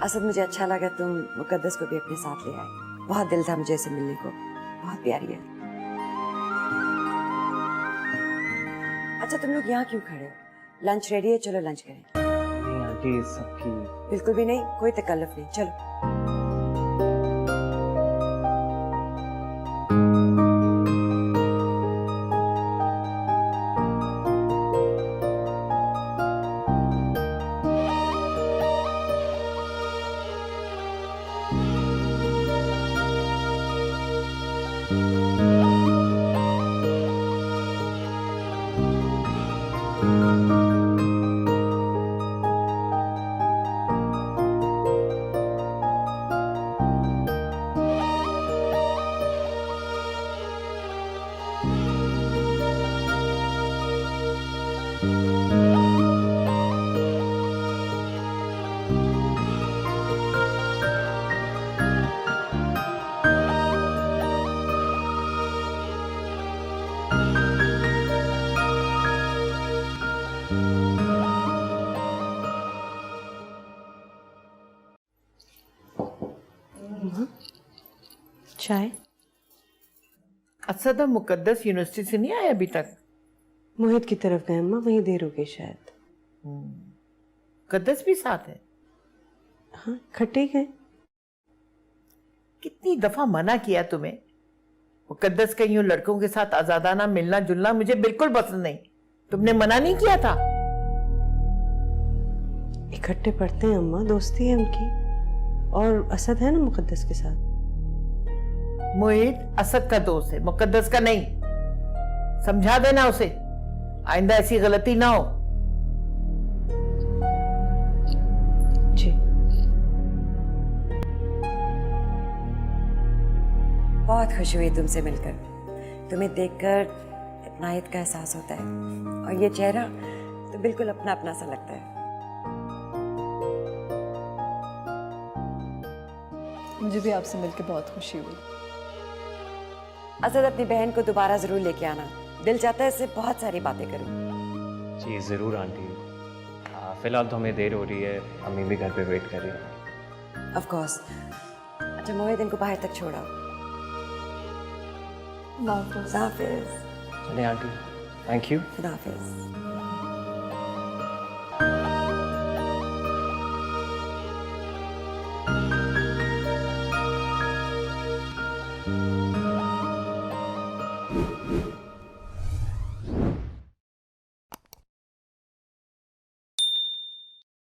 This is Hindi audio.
असद मुझे अच्छा लगा तुम मुकद्दस को भी अपने साथ ले आए। बहुत दिल था मुझे इसे मिलने को, बहुत प्यारी है। अच्छा तुम लोग यहाँ क्यों खड़े हो? लंच रेडी है, चलो लंच करें। नहीं आंटी, सबकी बिल्कुल भी नहीं, कोई तकल्लुफ नहीं, चलो। चाय? असद मुकद्दस यूनिवर्सिटी से नहीं आए अभी तक? मोहित की तरफ गए अम्मा, वहीं देर हो गई शायद। मुकद्दस भी साथ है? हाँ इकट्ठे ही गए। कितनी दफा मना किया तुम्हें, मुकद्दस के यूं लड़कों के साथ आजादाना मिलना जुलना मुझे बिल्कुल पसंद नहीं। तुमने मना नहीं किया था? इकट्ठे पढ़ते हैं अम्मा, दोस्ती है उनकी। और असद है ना मुकद्दस के साथ। मोहित असद का दोस्त है, मुकद्दस का नहीं। समझा देना उसे, आइंदा ऐसी गलती ना हो। जी। बहुत खुशी हुई तुमसे मिलकर। तुम्हें देखकर अपनायत का एहसास होता है, और ये चेहरा तो बिल्कुल अपना अपना सा लगता है। मुझे भी आपसे मिलकर बहुत खुशी हुई। असद अपनी बहन को दोबारा जरूर लेके आना, दिल चाहता है इससे बहुत सारी बातें करूं। जी ज़रूर आंटी। फिलहाल तो हमें देर हो रही है, अम्मी भी घर पे वेट कर रही है। Of course. अच्छा मोहित इनको बाहर तक छोड़ा। अल्लाह हाफ़िज़। खुदा हाफिज़। चलिए आंटी, थैंक यू। खुदा हाफिज़।